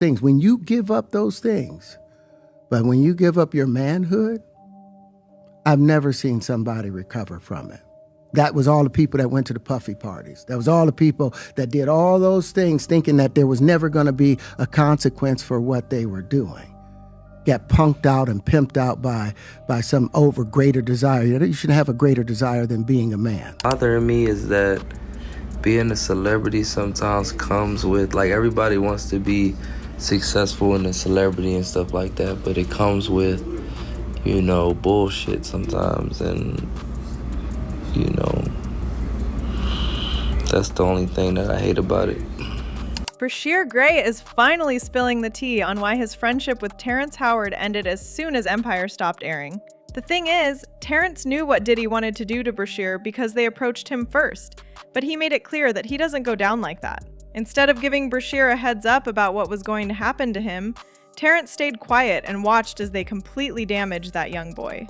things. When you give up those things, but when you give up your manhood, I've never seen somebody recover from it. That was all the people that went to the puffy parties. That was all the people that did all those things thinking that there was never going to be a consequence for what they were doing. Got punked out and pimped out by some greater desire. You shouldn't have a greater desire than being a man. Bothering me is that being a celebrity sometimes comes with, like, everybody wants to be successful in a celebrity and stuff like that, but it comes with, you know, bullshit sometimes, and, you know, that's the only thing that I hate about it. Bryshere Gray is finally spilling the tea on why his friendship with Terrence Howard ended as soon as Empire stopped airing. The thing is, Terrence knew what Diddy wanted to do to Bryshere because they approached him first, but he made it clear that he doesn't go down like that. Instead of giving Bryshere a heads up about what was going to happen to him, Terrence stayed quiet and watched as they completely damaged that young boy.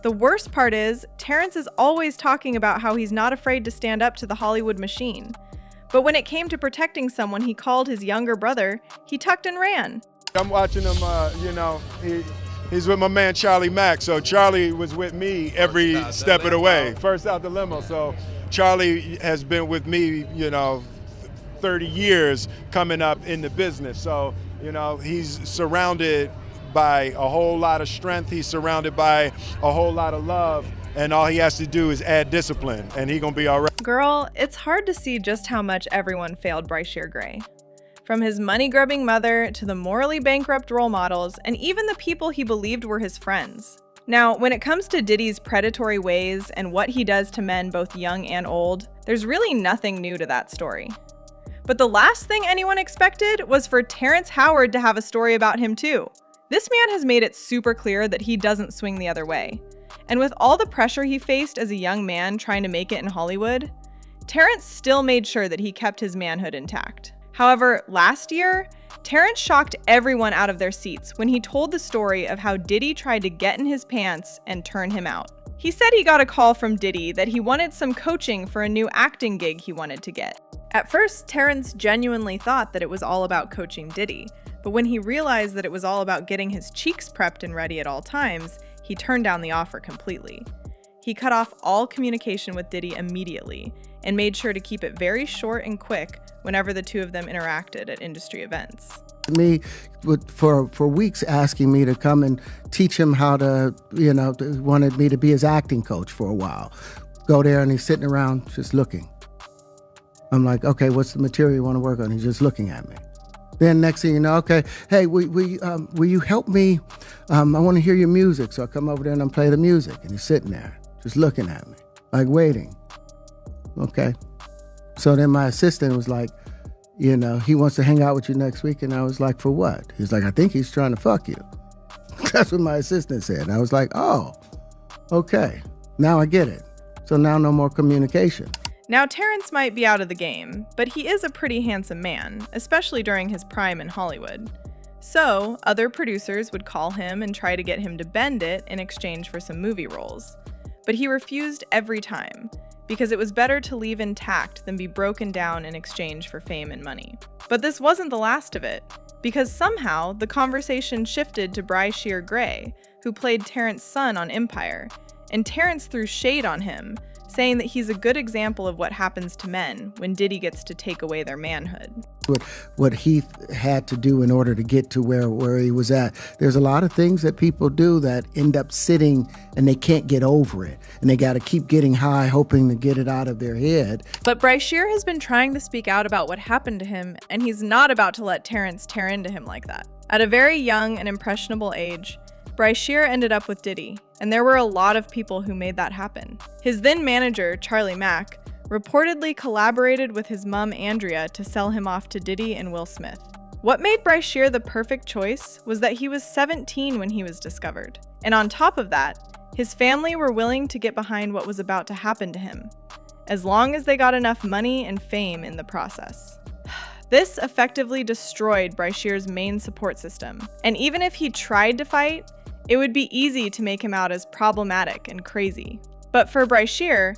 The worst part is, Terrence is always talking about how he's not afraid to stand up to the Hollywood machine. But when it came to protecting someone he called his younger brother, he tucked and ran. I'm watching him, he's with my man Charlie Mack, so Charlie was with me every step of the way. First out the limo, so Charlie has been with me, 30 years coming up in the business. So, he's surrounded by a whole lot of strength. He's surrounded by a whole lot of love. And all he has to do is add discipline, and he's gonna be all right. Girl, it's hard to see just how much everyone failed Bryshere Gray. From his money-grubbing mother to the morally bankrupt role models, and even the people he believed were his friends. Now, when it comes to Diddy's predatory ways and what he does to men both young and old, there's really nothing new to that story. But the last thing anyone expected was for Terrence Howard to have a story about him too. This man has made it super clear that he doesn't swing the other way. And with all the pressure he faced as a young man trying to make it in Hollywood, Terrence still made sure that he kept his manhood intact. However, last year, Terrence shocked everyone out of their seats when he told the story of how Diddy tried to get in his pants and turn him out. He said he got a call from Diddy that he wanted some coaching for a new acting gig he wanted to get. At first, Terrence genuinely thought that it was all about coaching Diddy, but when he realized that it was all about getting his cheeks prepped and ready at all times, he turned down the offer completely. He cut off all communication with Diddy immediately and made sure to keep it very short and quick whenever the two of them interacted at industry events. Me, for weeks asking me to come and teach him how to, wanted me to be his acting coach for a while. Go there and he's sitting around just looking. I'm like, okay, what's the material you want to work on? He's just looking at me. Then next thing you know, okay, hey, will you help me? I want to hear your music. So I come over there and I play the music. And he's sitting there, just looking at me, like waiting. Okay. So then my assistant was like, he wants to hang out with you next week. And I was like, for what? He's like, I think he's trying to fuck you. That's what my assistant said. And I was like, oh, okay. Now I get it. So now no more communication. Now, Terrence might be out of the game, but he is a pretty handsome man, especially during his prime in Hollywood. So, other producers would call him and try to get him to bend it in exchange for some movie roles. But he refused every time, because it was better to leave intact than be broken down in exchange for fame and money. But this wasn't the last of it, because somehow the conversation shifted to Bryshere Gray, who played Terrence's son on Empire, and Terrence threw shade on him, saying that he's a good example of what happens to men when Diddy gets to take away their manhood. What he had to do in order to get to where he was at. There's a lot of things that people do that end up sitting and they can't get over it. And they got to keep getting high, hoping to get it out of their head. But Bryshere has been trying to speak out about what happened to him, and he's not about to let Terrence tear into him like that. At a very young and impressionable age, Bryshere ended up with Diddy, and there were a lot of people who made that happen. His then manager, Charlie Mack, reportedly collaborated with his mom, Andrea, to sell him off to Diddy and Will Smith. What made Bryshere the perfect choice was that he was 17 when he was discovered. And on top of that, his family were willing to get behind what was about to happen to him, as long as they got enough money and fame in the process. This effectively destroyed Bryshere's main support system, and even if he tried to fight, it would be easy to make him out as problematic and crazy. But for Bryshere,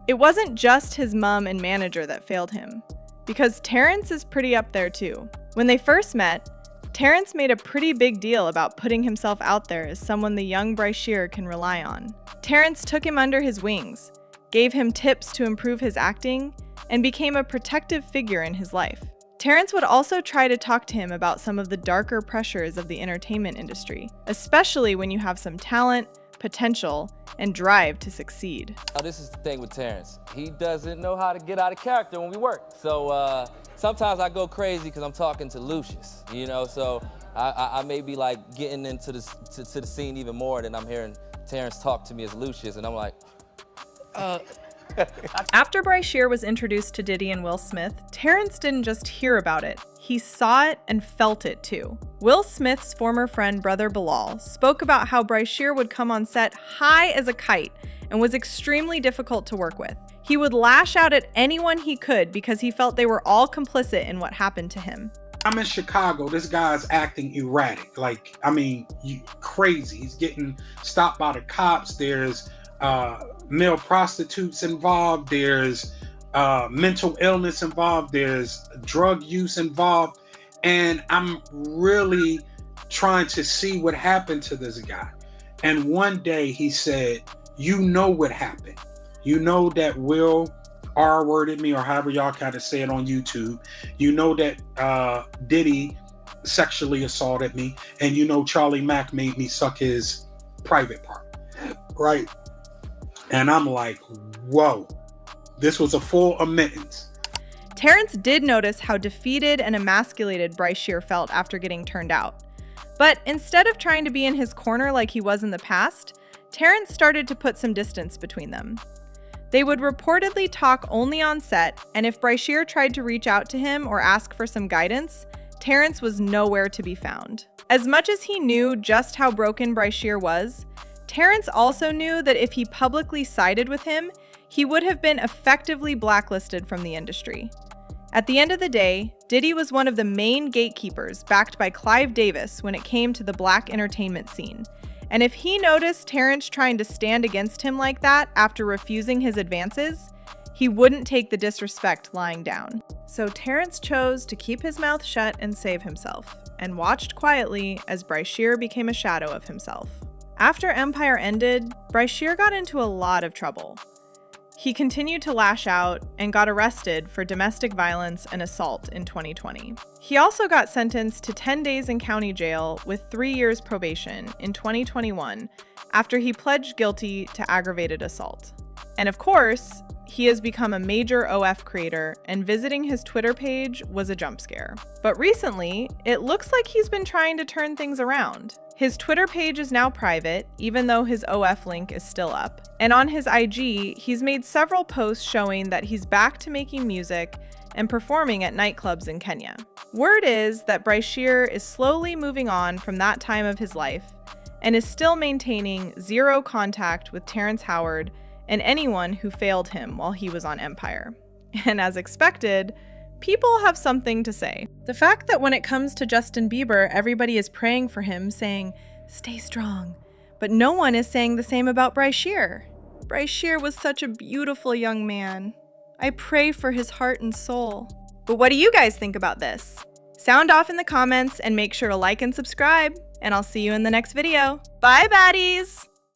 it wasn't just his mom and manager that failed him, because Terrence is pretty up there too. When they first met, Terrence made a pretty big deal about putting himself out there as someone the young Bryshere can rely on. Terrence took him under his wings, gave him tips to improve his acting, and became a protective figure in his life. Terrence would also try to talk to him about some of the darker pressures of the entertainment industry, especially when you have some talent, potential, and drive to succeed. Oh, this is the thing with Terrence. He doesn't know how to get out of character when we work. So sometimes I go crazy because I'm talking to Lucius, you know? So I may be like getting into to the scene even more than I'm hearing Terrence talk to me as Lucius, and I'm like, After Bryshere was introduced to Diddy and Will Smith, Terrence didn't just hear about it, he saw it and felt it too. Will Smith's former friend, brother Bilal, spoke about how Bryshere would come on set high as a kite and was extremely difficult to work with. He would lash out at anyone he could because he felt they were all complicit in what happened to him. I'm in Chicago. This guy's acting erratic. Crazy. He's getting stopped by the cops. There's male prostitutes involved. There's mental illness involved. There's drug use involved. And I'm really trying to see what happened to this guy. And one day he said, you know what happened. You know that Will R-worded me, or however y'all kind of say it on YouTube. You know that Diddy sexually assaulted me. And you know Charlie Mack made me suck his private part. Right? And I'm like, whoa, this was a full admittance. Terrence did notice how defeated and emasculated Bryshere felt after getting turned out. But instead of trying to be in his corner like he was in the past, Terrence started to put some distance between them. They would reportedly talk only on set, and if Bryshere tried to reach out to him or ask for some guidance, Terrence was nowhere to be found. As much as he knew just how broken Bryshere was, Terrence also knew that if he publicly sided with him, he would have been effectively blacklisted from the industry. At the end of the day, Diddy was one of the main gatekeepers backed by Clive Davis when it came to the black entertainment scene. And if he noticed Terrence trying to stand against him like that after refusing his advances, he wouldn't take the disrespect lying down. So Terrence chose to keep his mouth shut and save himself, and watched quietly as Bryshere became a shadow of himself. After Empire ended, Bryshere got into a lot of trouble. He continued to lash out and got arrested for domestic violence and assault in 2020. He also got sentenced to 10 days in county jail with 3 years probation in 2021 after he pledged guilty to aggravated assault. And of course, he has become a major OF creator, and visiting his Twitter page was a jump scare. But recently, it looks like he's been trying to turn things around. His Twitter page is now private, even though his OF link is still up. And on his IG, he's made several posts showing that he's back to making music and performing at nightclubs in Kenya. Word is that Bryshere is slowly moving on from that time of his life and is still maintaining zero contact with Terrence Howard and anyone who failed him while he was on Empire. And as expected, people have something to say. The fact that when it comes to Justin Bieber, everybody is praying for him, saying, "Stay strong," but no one is saying the same about Bryshere. Bryshere was such a beautiful young man. I pray for his heart and soul. But what do you guys think about this? Sound off in the comments and make sure to like and subscribe, and I'll see you in the next video. Bye, baddies!